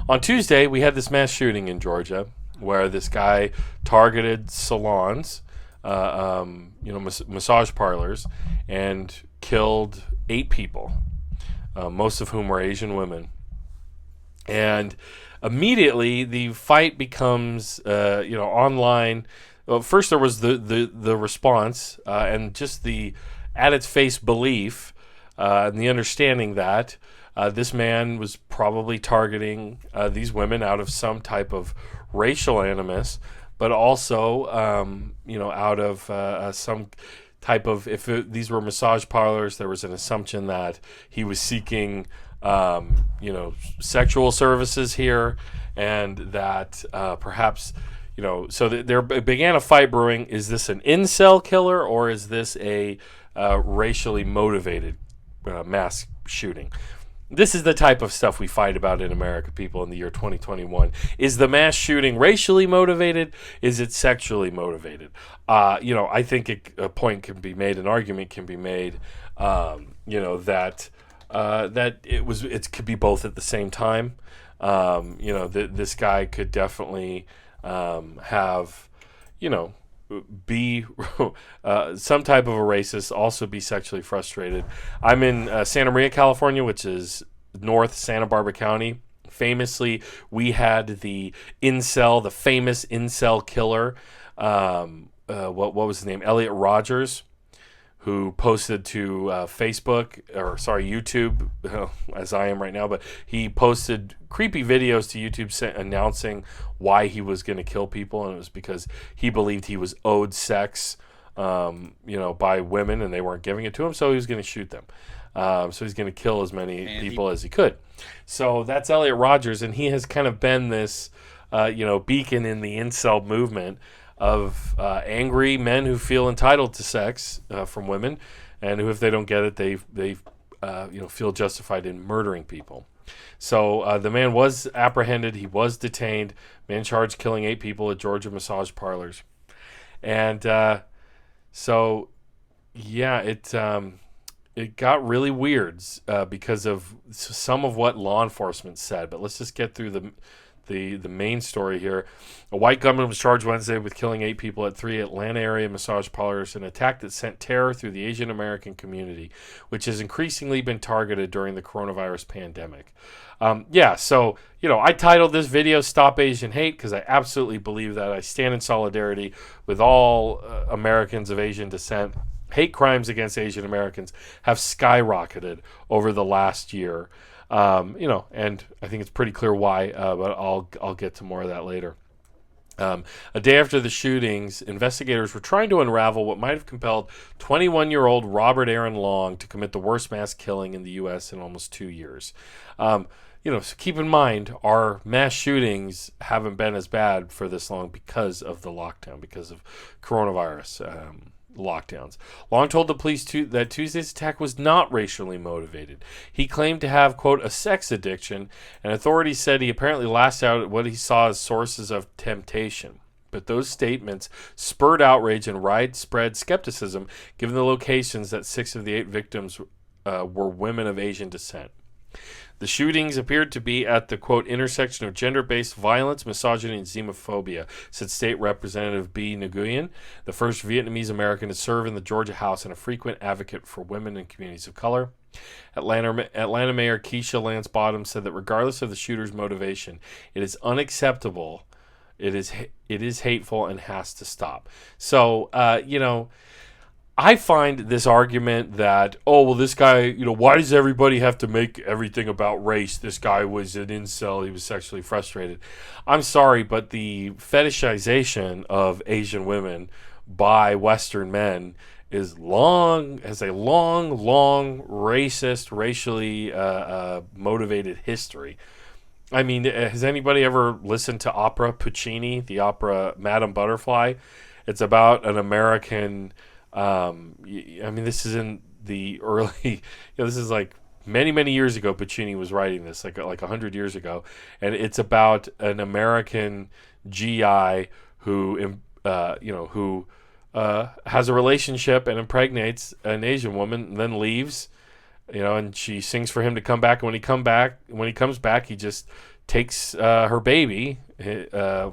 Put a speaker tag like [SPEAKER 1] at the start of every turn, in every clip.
[SPEAKER 1] On Tuesday, we had this mass shooting in Georgia where this guy targeted salons, massage parlors, and killed 8 people, most of whom were Asian women. And immediately the fight becomes, online. Well, first there was the response and just the at its face belief and the understanding that this man was probably targeting these women out of some type of racial animus, but also, out of some type of, these were massage parlors, there was an assumption that he was seeking, sexual services here, and that perhaps, so there began a fight brewing. Is this an incel killer, or is this a racially motivated mass shooting? This is the type of stuff we fight about in America, people, in the year 2021. Is the mass shooting racially motivated? Is it sexually motivated? I think a point can be made, an argument can be made, that it could be both at the same time. This guy could definitely have, be some type of a racist, also be sexually frustrated. I'm in Santa Maria, California, which is North Santa Barbara County. Famously, we had the famous incel killer. What was his name? Elliot Rogers, who posted to YouTube, as I am right now, but he posted creepy videos to YouTube announcing why he was going to kill people, and it was because he believed he was owed sex, by women, and they weren't giving it to him, so he was going to shoot them. So he's going to kill as many people as he could. So that's Elliot Rogers, and he has kind of been this, beacon in the incel movement of angry men who feel entitled to sex from women, and who, if they don't get it, they feel justified in murdering people. So the man was apprehended. He was detained. Man charged killing 8 people at Georgia massage parlors. And it got really weird because of some of what law enforcement said. But let's just get through the main story here. A white gunman was charged Wednesday with killing 8 people at 3 Atlanta area massage parlors, an attack that sent terror through the Asian American community, which has increasingly been targeted during the coronavirus pandemic. I titled this video "Stop Asian Hate" because I absolutely believe that. I stand in solidarity with all Americans of Asian descent. Hate crimes against Asian Americans have skyrocketed over the last year. And I think it's pretty clear why, but I'll get to more of that later. A day after the shootings, investigators were trying to unravel what might have compelled 21-year-old Robert Aaron Long to commit the worst mass killing in the U.S. in almost 2 years. So keep in mind, our mass shootings haven't been as bad for this long because of the lockdown, because of coronavirus lockdowns. Long told the police that Tuesday's attack was not racially motivated. He claimed to have, quote, a sex addiction, and authorities said he apparently lashed out at what he saw as sources of temptation. But those statements spurred outrage and widespread skepticism, given the locations that 6 of the 8 victims were women of Asian descent. The shootings appeared to be at the, quote, intersection of gender-based violence, misogyny, and xenophobia, said State Representative B. Nguyen, the first Vietnamese American to serve in the Georgia House and a frequent advocate for women and communities of color. Atlanta Mayor Keisha Lance Bottoms said that regardless of the shooter's motivation, it is unacceptable, it is hateful, and has to stop. So, I find this argument that, this guy, why does everybody have to make everything about race? This guy was an incel. He was sexually frustrated. I'm sorry, but the fetishization of Asian women by Western men has a long, racist, racially motivated history. I mean, has anybody ever listened to opera Puccini, the opera Madame Butterfly? It's about an American... this is in the early, this is like many years ago. Puccini was writing this, like 100 years ago, and it's about an American GI who has a relationship and impregnates an Asian woman, and then leaves, and she sings for him to come back. And when he comes back, he just takes her baby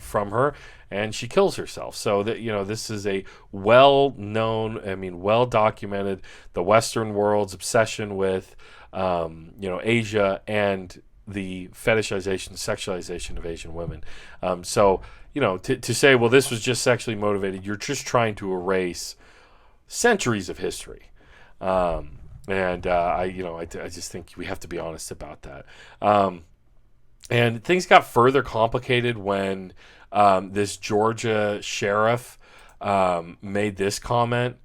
[SPEAKER 1] from her, and she kills herself. So that, this is a well-known, well-documented, the Western world's obsession with, Asia and the fetishization, sexualization of Asian women. To say, well, this was just sexually motivated, you're just trying to erase centuries of history. I just think we have to be honest about that. And things got further complicated when this Georgia sheriff made this comment,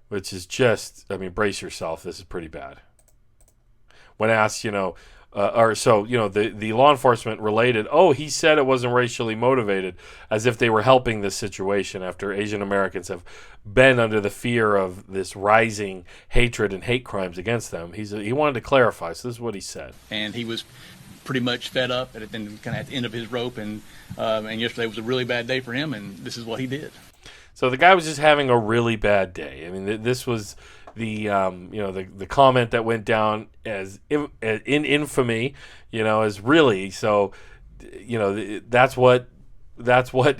[SPEAKER 1] which is just, brace yourself. This is pretty bad. When asked, the law enforcement related, he said it wasn't racially motivated, as if they were helping this situation after Asian Americans have been under the fear of this rising hatred and hate crimes against them. He wanted to clarify, so this is what he said.
[SPEAKER 2] And he was pretty much fed up at the end of his rope, and yesterday was a really bad day for him, and this is what he did.
[SPEAKER 1] So the guy was just having a really bad day. This was the comment that went down as in infamy, as really, so that's what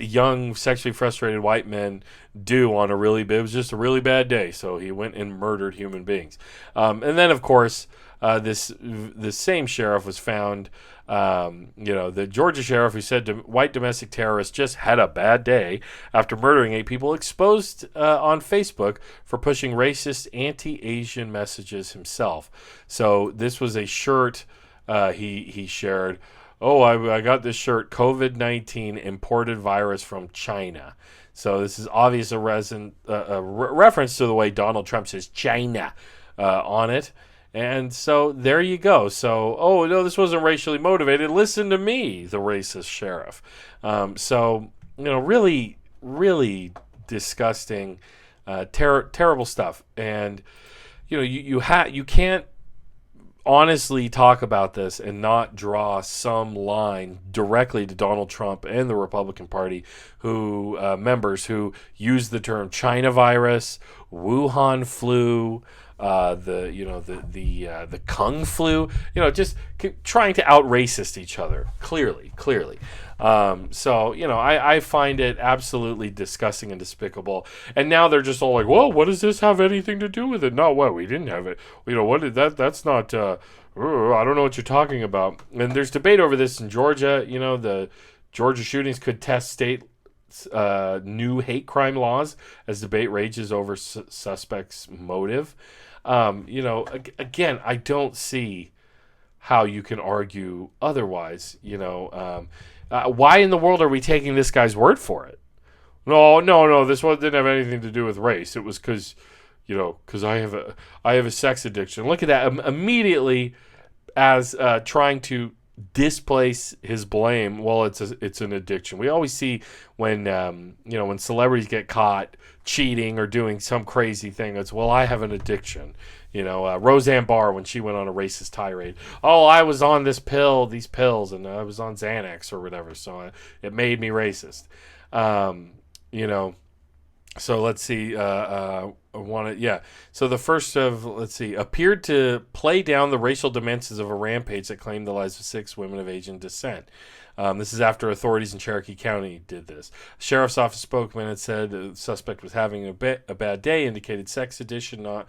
[SPEAKER 1] young sexually frustrated white men do on it was just a really bad day, so he went and murdered human beings. And then of course this same sheriff was found, the Georgia sheriff who said white domestic terrorists just had a bad day after murdering 8 people, exposed on Facebook for pushing racist anti-Asian messages himself. So this was a shirt he shared. I got this shirt, COVID-19 imported virus from China. So this is obvious a reference to the way Donald Trump says China on it. And so there you go. So, no, this wasn't racially motivated. Listen to me, the racist sheriff. Really, really disgusting, terrible stuff. And, you can't honestly talk about this and not draw some line directly to Donald Trump and the Republican Party, who members who use the term China virus, Wuhan flu, the Kung flu, just trying to out racist each other clearly. I find it absolutely disgusting and despicable. And now they're just all like, well, what does this have anything to do with it? No, what? We didn't have it. What did that? That's not, I don't know what you're talking about. And there's debate over this in Georgia. The Georgia shootings could test state new hate crime laws as debate rages over suspects' motive. Again, I don't see how you can argue otherwise. Why in the world are we taking this guy's word for it? No, this one didn't have anything to do with race. It was because I have a sex addiction. Look at that. Immediately, as trying to displace his blame. Well, it's an addiction. We always see when when celebrities get caught cheating or doing some crazy thing, it's, well, I have an addiction. Roseanne Barr, when she went on a racist tirade, I was on these pills, and I was on Xanax or whatever, so it made me racist. So let's see. So the first of, appeared to play down the racial dimensions of a rampage that claimed the lives of 6 women of Asian descent. This is after authorities in Cherokee County did this. Sheriff's office spokesman had said the suspect was having a bad day, indicated sex addiction, not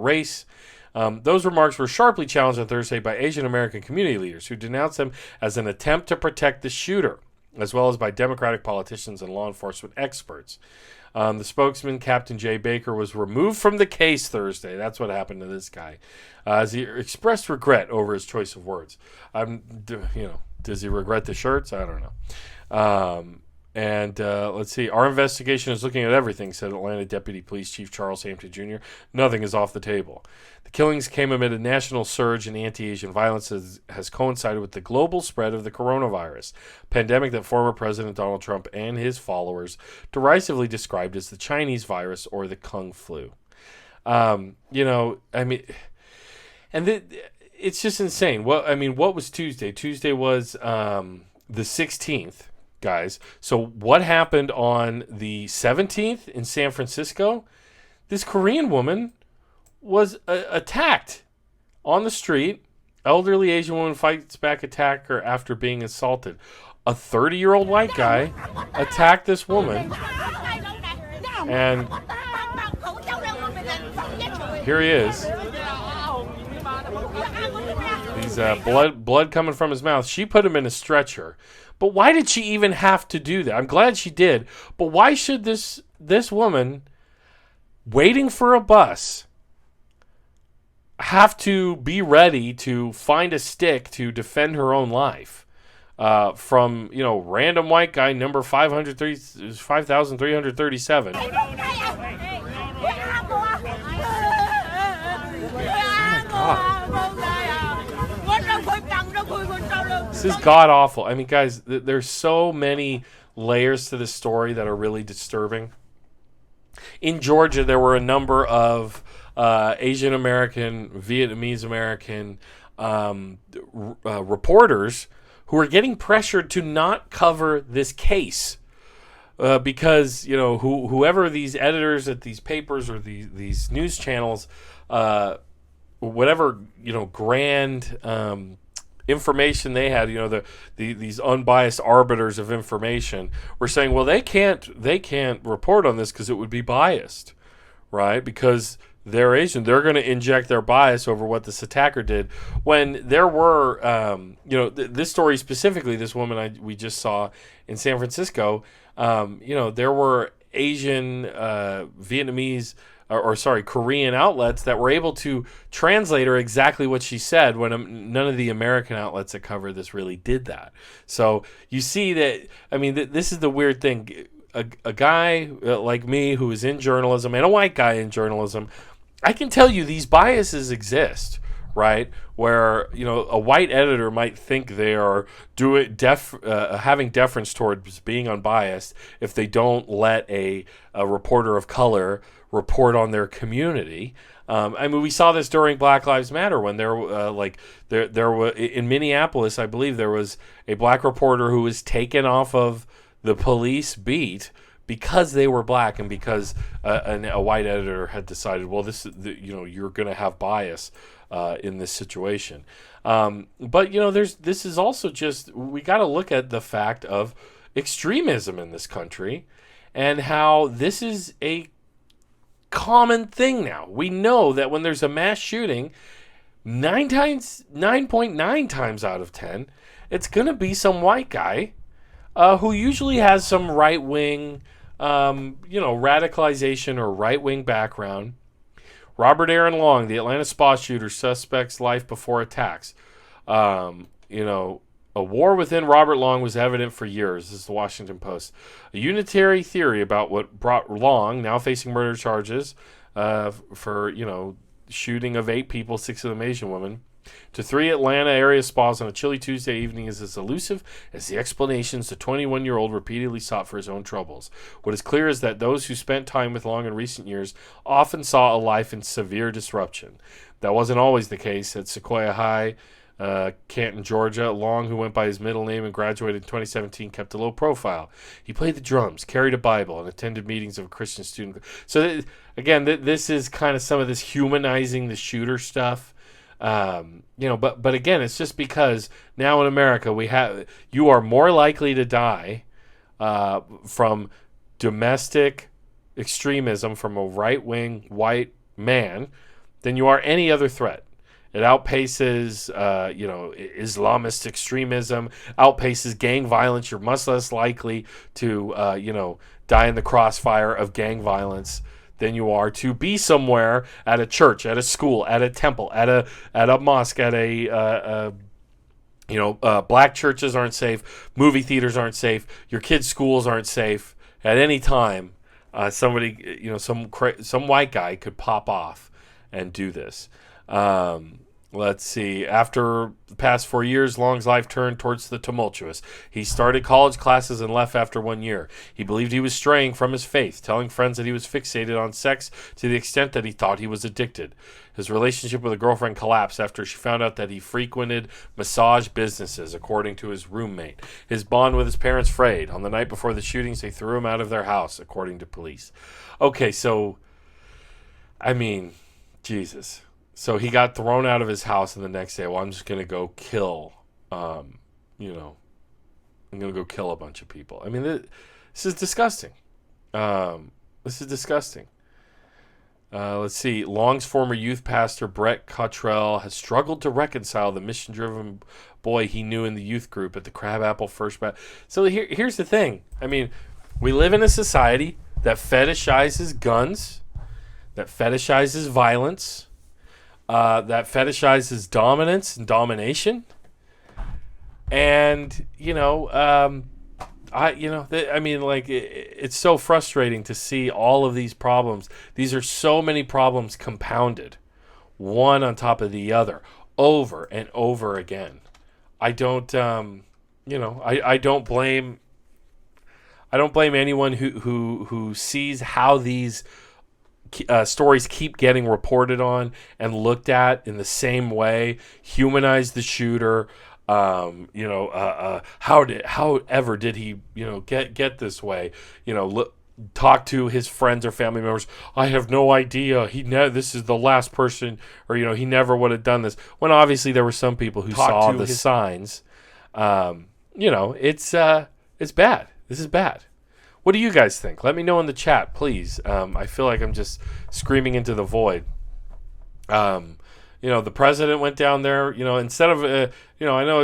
[SPEAKER 1] race. Those remarks were sharply challenged on Thursday by Asian American community leaders, who denounced them as an attempt to protect the shooter, as well as by Democratic politicians and law enforcement experts. The spokesman, Captain Jay Baker, was removed from the case Thursday. That's what happened to this guy, as he expressed regret over his choice of words. Does he regret the shirts? I don't know. Let's see. Our investigation is looking at everything, said Atlanta Deputy Police Chief Charles Hampton Jr. Nothing is off the table. The killings came amid a national surge in anti-Asian violence has coincided with the global spread of the coronavirus pandemic that former President Donald Trump and his followers derisively described as the Chinese virus or the Kung flu. It's just insane. What was Tuesday? Tuesday was the 16th. Guys. So what happened on the 17th in San Francisco? This Korean woman was attacked on the street Elderly Asian woman fights back attacker after being assaulted. A 30-year-old white guy attacked this woman, and here he is. He's blood coming from his mouth. She put him in a stretcher. But why did she even have to do that? I'm glad she did. But why should this woman waiting for a bus have to be ready to find a stick to defend her own life from, random white guy number 5,337? This is god awful. I mean, guys, there's so many layers to this story that are really disturbing. In Georgia, there were a number of Asian American, Vietnamese American reporters who were getting pressured to not cover this case because whoever these editors at these papers or these news channels, whatever grand information they had, these unbiased arbiters of information were saying, well, they can't report on this because it would be biased, right? Because they're Asian, they're going to inject their bias over what this attacker did. When there were, this story specifically, this woman we just saw in San Francisco, there were Asian, Vietnamese, Korean outlets that were able to translate her exactly what she said when none of the American outlets that covered this really did that. So you see that, I mean, this is the weird thing. A guy like me who is in journalism and a white guy in journalism, I can tell you these biases exist, right? Where, a white editor might think they are having deference towards being unbiased if they don't let a reporter of color report on their community. I mean, we saw this during Black Lives Matter when there were in Minneapolis, I believe there was a black reporter who was taken off of the police beat because they were black and because a white editor had decided, well, you're going to have bias in this situation. But this is also just, we got to look at the fact of extremism in this country and how this is a common thing now. We know that when there's a mass shooting, 9.9 times out of 10, it's going to be some white guy who usually has some right-wing, radicalization or right-wing background. Robert Aaron Long, the Atlanta spa shooter, suspect's life before attacks. A war within Robert Long was evident for years. This is the Washington Post. A unitary theory about what brought Long, now facing murder charges for, shooting of 8 people, 6 of them Asian women, to 3 Atlanta area spas on a chilly Tuesday evening is as elusive as the explanations the 21-year-old repeatedly sought for his own troubles. What is clear is that those who spent time with Long in recent years often saw a life in severe disruption. That wasn't always the case at Sequoia High, Canton, Georgia. Long, who went by his middle name and graduated in 2017, kept a low profile. He played the drums, carried a Bible, and attended meetings of a Christian student. So, again, this is kind of some of this humanizing the shooter stuff. But again, it's just because now in America you are more likely to die from domestic extremism from a right-wing white man than you are any other threat. It outpaces, Islamist extremism, outpaces gang violence. You're much less likely to, die in the crossfire of gang violence than you are to be somewhere at a church, at a school, at a temple, at a mosque, at black churches aren't safe, movie theaters aren't safe, your kids' schools aren't safe. At any time, somebody, some white guy could pop off and do this. Let's see. After the past 4 years, Long's life turned towards the tumultuous. He started college classes and left after 1 year. He believed he was straying from his faith, telling friends that he was fixated on sex to the extent that he thought he was addicted. His relationship with a girlfriend collapsed after she found out that he frequented massage businesses, according to his roommate. His bond with his parents frayed. On the night before the shootings, they threw him out of their house, according to police. Okay, so, I mean, Jesus. So he got thrown out of his house, and the next day, well, I'm just going to go kill, you know, I'm going to go kill a bunch of people. I mean, this is disgusting. This is disgusting. Let's see. Long's former youth pastor, Brett Cottrell, has struggled to reconcile the mission-driven boy he knew in the youth group at the Crabapple First Baptist. So here's the thing. I mean, we live in a society that fetishizes guns, that fetishizes violence, that fetishizes dominance and domination. And, it's so frustrating to see all of these problems. These are so many problems compounded, one on top of the other, over and over again. I don't blame anyone who sees how these stories keep getting reported on and looked at in the same way, humanize the shooter. However did he, get this way? Talk to his friends or family members. I have no idea. This is the last person, or he never would have done this. When obviously there were some people who saw the signs. It's bad. This is bad. What do you guys think? Let me know in the chat, please. I feel like I'm just screaming into the void. The president went down there, instead of, I know,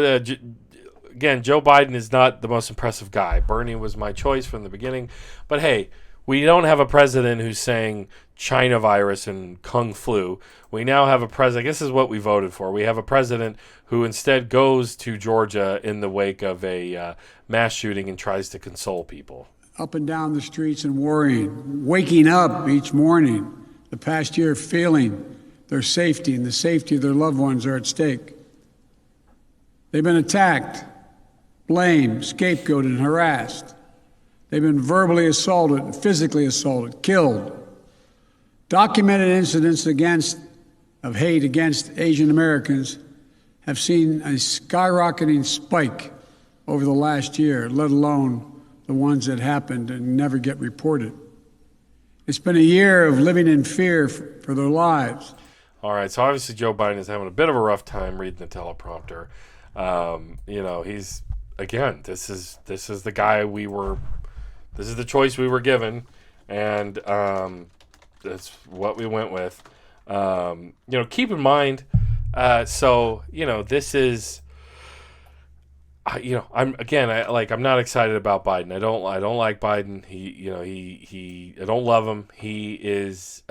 [SPEAKER 1] again, Joe Biden is not the most impressive guy. Bernie was my choice from the beginning. But hey, we don't have a president who's saying China virus and Kung flu. We now have a president. I guess this is what we voted for. We have a president who instead goes to Georgia in the wake of a mass shooting and tries to console people.
[SPEAKER 3] Up and down the streets and worrying, waking up each morning, the past year feeling their safety and the safety of their loved ones are at stake. They've been attacked, blamed, scapegoated, and harassed. They've been verbally assaulted, physically assaulted, killed. Documented incidents of hate against Asian Americans have seen a skyrocketing spike over the last year, let alone the ones that happened and never get reported. It's been a year of living in fear for their lives.
[SPEAKER 1] All right, so obviously Joe Biden is having a bit of a rough time reading the teleprompter. He's, again, this is the guy this is the choice we were given, and that's what we went with. Keep in mind, this is, I'm not excited about Biden. I don't like Biden. I don't love him. He is,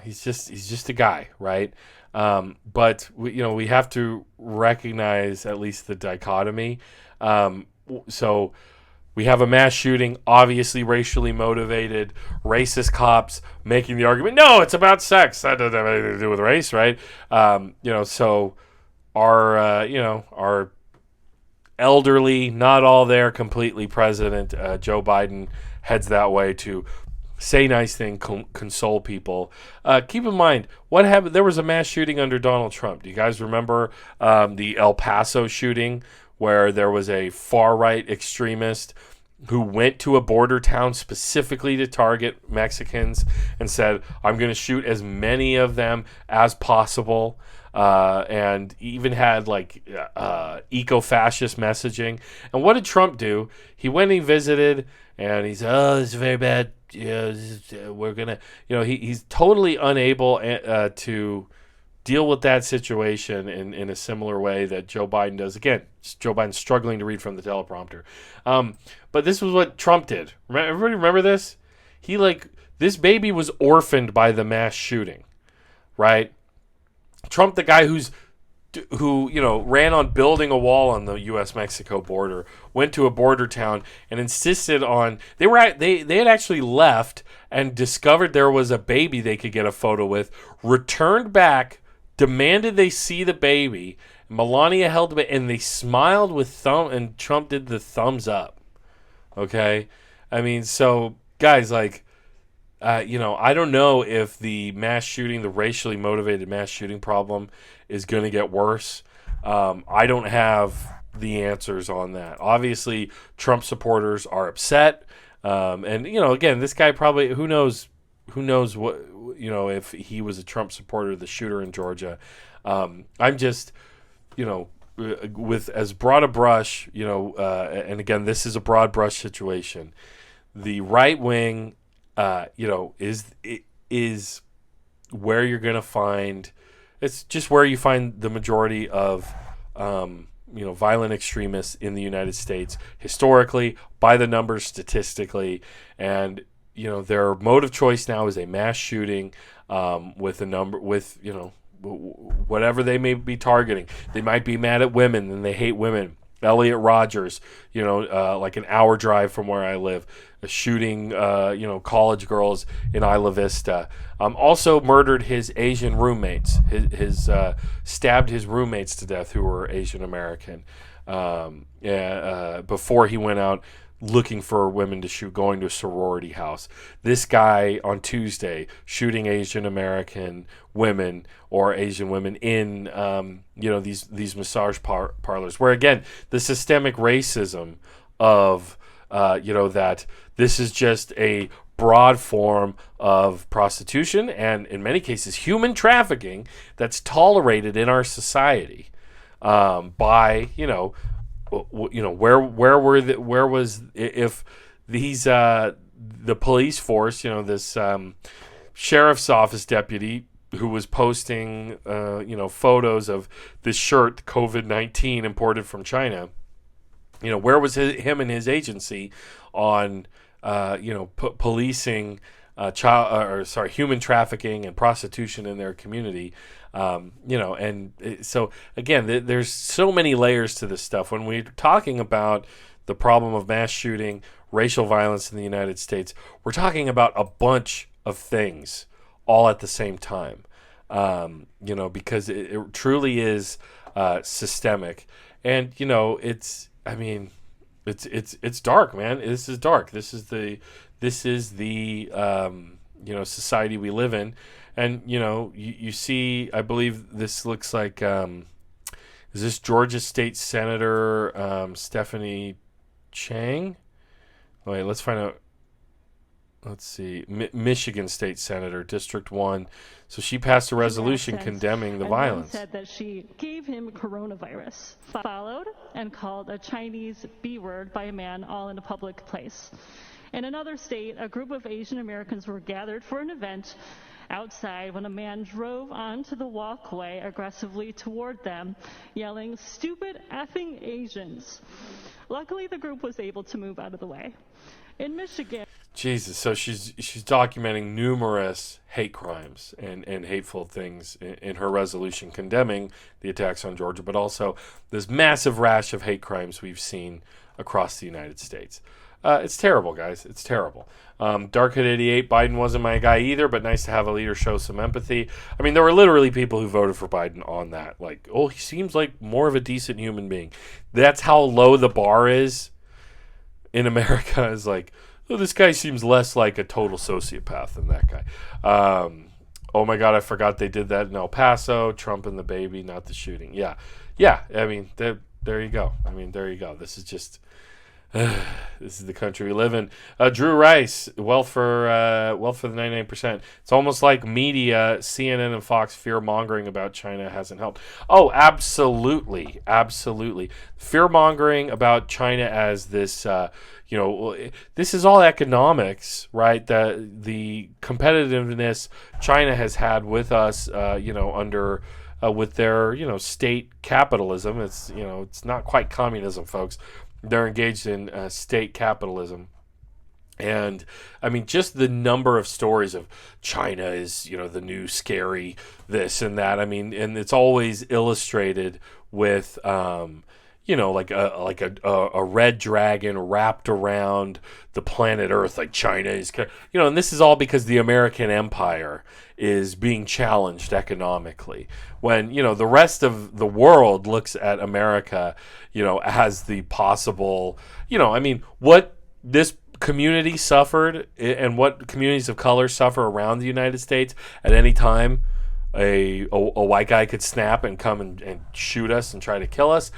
[SPEAKER 1] he's just a guy, right? But we have to recognize at least the dichotomy. So we have a mass shooting, obviously racially motivated, racist cops making the argument, no, it's about sex. That doesn't have anything to do with race, right? So our elderly, not all there completely president, Joe Biden heads that way to say nice things, console people. Keep in mind, what happened? There was a mass shooting under Donald Trump. Do you guys remember the El Paso shooting where there was a far-right extremist who went to a border town specifically to target Mexicans and said, I'm going to shoot as many of them as possible, and even had eco-fascist messaging. And what did Trump do? He went and he visited, and he said, oh, this is very bad. We're going to, he's totally unable to deal with that situation in a similar way that Joe Biden does. Again, Joe Biden's struggling to read from the teleprompter. But this was what Trump did. Everybody remember this? This baby was orphaned by the mass shooting, right? Trump, the guy who ran on building a wall on the U.S.-Mexico border, went to a border town and insisted on they had actually left and discovered there was a baby they could get a photo with, returned back, demanded they see the baby. Melania held the baby, and they smiled with and Trump did the thumbs up. Okay? I mean, so guys, I don't know if the mass shooting, the racially motivated mass shooting problem is going to get worse. I don't have the answers on that. Obviously, Trump supporters are upset. And, again, this guy probably, who knows who knows what, if he was a Trump supporter, the shooter in Georgia. I'm just, with as broad a brush, and again, this is a broad brush situation. The right wing, is where you're going to find. It's just where you find the majority of, violent extremists in the United States historically, by the numbers, statistically, and their mode of choice now is a mass shooting, with whatever they may be targeting. They might be mad at women and they hate women. Elliot Rogers, like an hour drive from where I live, shooting, college girls in Isla Vista. Also murdered his Asian roommates. His stabbed his roommates to death who were Asian American. Before he went out looking for women to shoot, going to a sorority house. This guy on Tuesday shooting Asian American women or Asian women in these massage parlors, where again the systemic racism of that this is just a broad form of prostitution and in many cases human trafficking that's tolerated in our society, by where was if these the police force, this sheriff's office deputy who was posting photos of this shirt COVID-19 imported from China, where was him and his agency on policing human trafficking and prostitution in their community? So again, there's so many layers to this stuff. When we're talking about the problem of mass shooting, racial violence in the United States, we're talking about a bunch of things all at the same time, because it truly is systemic. And, it's dark, man. This is dark. This is the society we live in. And, you see, I believe this looks like, is this Georgia State Senator Stephanie Chang? Wait, let's find out. Let's see. Michigan State Senator, District 1. So she passed a resolution condemning the violence.
[SPEAKER 4] Said that she gave him coronavirus, followed and called a Chinese B word by a man all in a public place. In another state, a group of Asian Americans were gathered for an event outside when a man drove onto the walkway aggressively toward them, yelling, "Stupid effing Asians." Luckily, the group was able to move out of the way. In Michigan...
[SPEAKER 1] Jesus, so she's documenting numerous hate crimes and hateful things in her resolution condemning the attacks on Georgia, but also this massive rash of hate crimes we've seen across the United States. It's terrible, guys. It's terrible. Darkhood 88, Biden wasn't my guy either, but nice to have a leader show some empathy. I mean, there were literally people who voted for Biden on that. Like, oh, he seems like more of a decent human being. That's how low the bar is in America. Is like, oh, this guy seems less like a total sociopath than that guy. Oh my God, I forgot they did that in El Paso. Trump and the baby, not the shooting. Yeah. I mean, there you go. There you go. This is just... this is the country we live in. Drew Rice, wealth for the 99%. It's almost like media, CNN and Fox fear-mongering about China hasn't helped. Oh, absolutely. Fear-mongering about China as this, this is all economics, right? The competitiveness China has had with us, under... with their, state capitalism. It's not quite communism, folks. They're engaged in state capitalism. And, just the number of stories of China is, the new scary this and that. And it's always illustrated with, like a red dragon wrapped around the planet Earth, like China is, and this is all because the American empire is being challenged economically. When, the rest of the world looks at America, as the possible, what this community suffered and what communities of color suffer around the United States at any time, a white guy could snap and come and shoot us and try to kill us.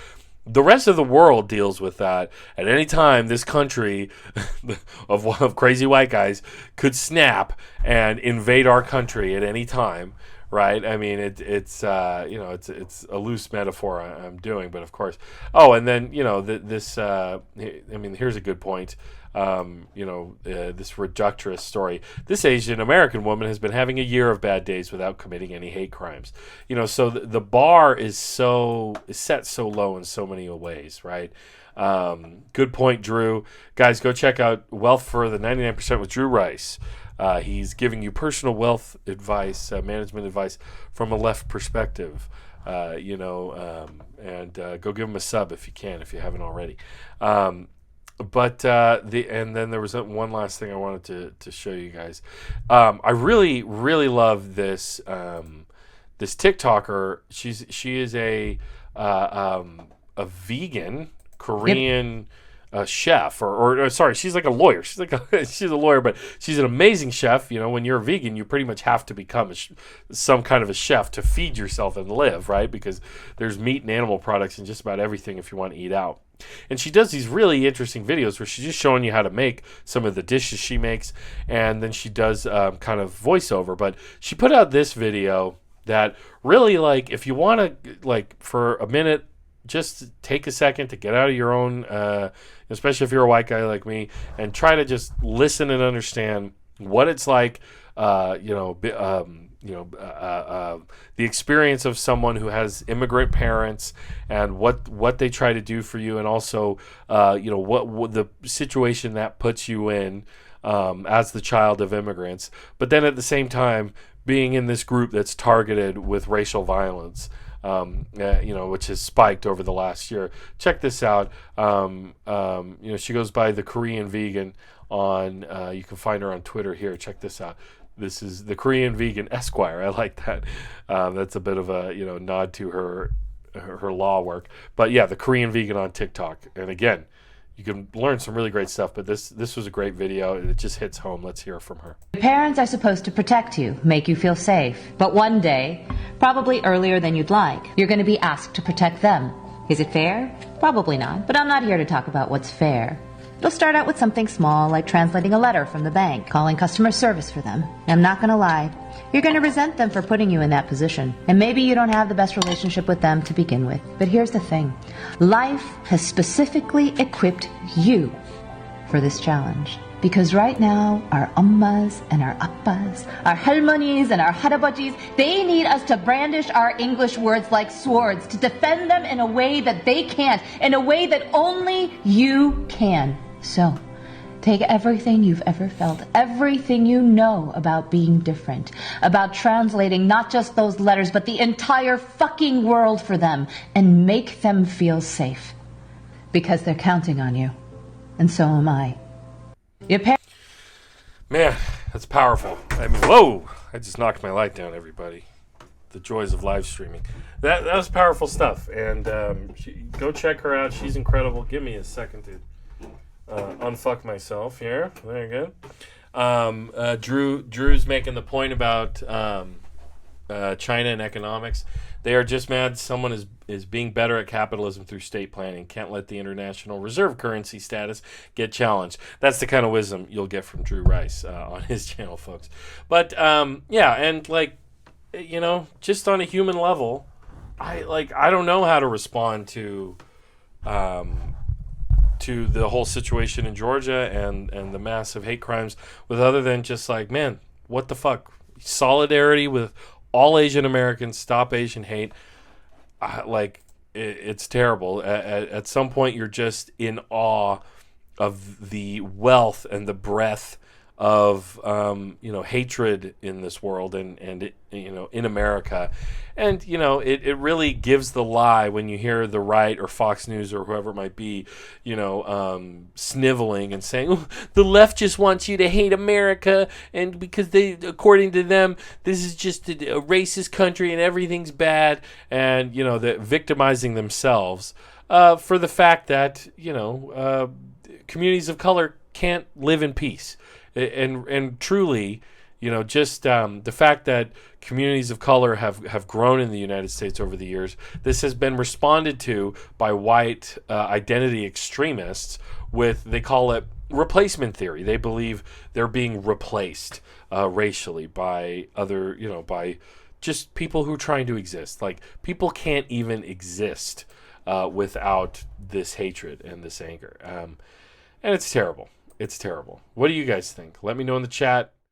[SPEAKER 1] The rest of the world deals with that. At any time, this country of crazy white guys could snap and invade our country at any time, right? I mean, it's it's a loose metaphor I'm doing, but of course. Oh, and then this. I mean, here's a good point. This reductress story. This Asian American woman has been having a year of bad days without committing any hate crimes. So the bar is set so low in so many ways, right? Good point, Drew. Guys, go check out Wealth for the 99% with Drew Rice. He's giving you personal wealth advice, management advice from a left perspective. And go give him a sub if you can, if you haven't already. But then there was one last thing I wanted to show you guys. I really love this this TikToker. She is a vegan Korean chef, or sorry, she's like a lawyer. She's a lawyer, but she's an amazing chef. When you're a vegan, you pretty much have to become some kind of a chef to feed yourself and live, right? Because there's meat and animal products in just about everything if you want to eat out. And she does these really interesting videos where she's just showing you how to make some of the dishes she makes, and then she does kind of voiceover. But she put out this video that really, like, if you want to, like, for a minute, just take a second to get out of your own, especially if you're a white guy like me, and try to just listen and understand what it's like, the experience of someone who has immigrant parents and what they try to do for you, and also what the situation that puts you in as the child of immigrants, but then at the same time being in this group that's targeted with racial violence, which has spiked over the last year. Check this out. She goes by the Korean Vegan on. You can find her on Twitter here. Check this out. This is the Korean Vegan Esquire. I like that. That's a bit of a nod to her law work. But yeah, the Korean Vegan on TikTok. And again, you can learn some really great stuff. But this was a great video. It just hits home. Let's hear from her.
[SPEAKER 5] Your parents are supposed to protect you, make you feel safe. But one day, probably earlier than you'd like, you're going to be asked to protect them. Is it fair? Probably not. But I'm not here to talk about what's fair. It'll start out with something small, like translating a letter from the bank, calling customer service for them. I'm not going to lie. You're going to resent them for putting you in that position. And maybe you don't have the best relationship with them to begin with. But here's the thing. Life has specifically equipped you for this challenge. Because right now, our ummas and our appas, our halmonis and our harabajis, they need us to brandish our English words like swords, to defend them in a way that they can't, in a way that only you can. So, take everything you've ever felt, everything you know about being different, about translating not just those letters, but the entire fucking world for them, and make them feel safe. Because they're counting on you. And so am I.
[SPEAKER 1] Man, that's powerful. I mean, whoa! I just knocked my light down, everybody. The joys of live streaming. That was powerful stuff. And go check her out. She's incredible. Give me a second to unfuck myself here. Very good. Drew's making the point about China and economics. They are just mad someone is being better at capitalism through state planning. Can't let the international reserve currency status get challenged. That's the kind of wisdom you'll get from Drew Rice on his channel, folks. But yeah, and just on a human level, I don't know how to respond to the whole situation in Georgia and the massive hate crimes with other than just like, man, what the fuck? Solidarity with all Asian Americans, stop Asian hate. It's terrible. At some point, you're just in awe of the wealth and the breadth of hatred in this world and in America, and it really gives the lie when you hear the right or Fox News or whoever it might be sniveling and saying, oh, the left just wants you to hate America, and because they, according to them, this is just a racist country and everything's bad, and they're victimizing themselves for the fact that communities of color can't live in peace. And truly, Just the fact that communities of color have grown in the United States over the years. This has been responded to by white identity extremists with, they call it replacement theory. They believe they're being replaced racially by other, by just people who are trying to exist. Like, people can't even exist without this hatred and this anger. And it's terrible. It's terrible. What do you guys think? Let me know in the chat.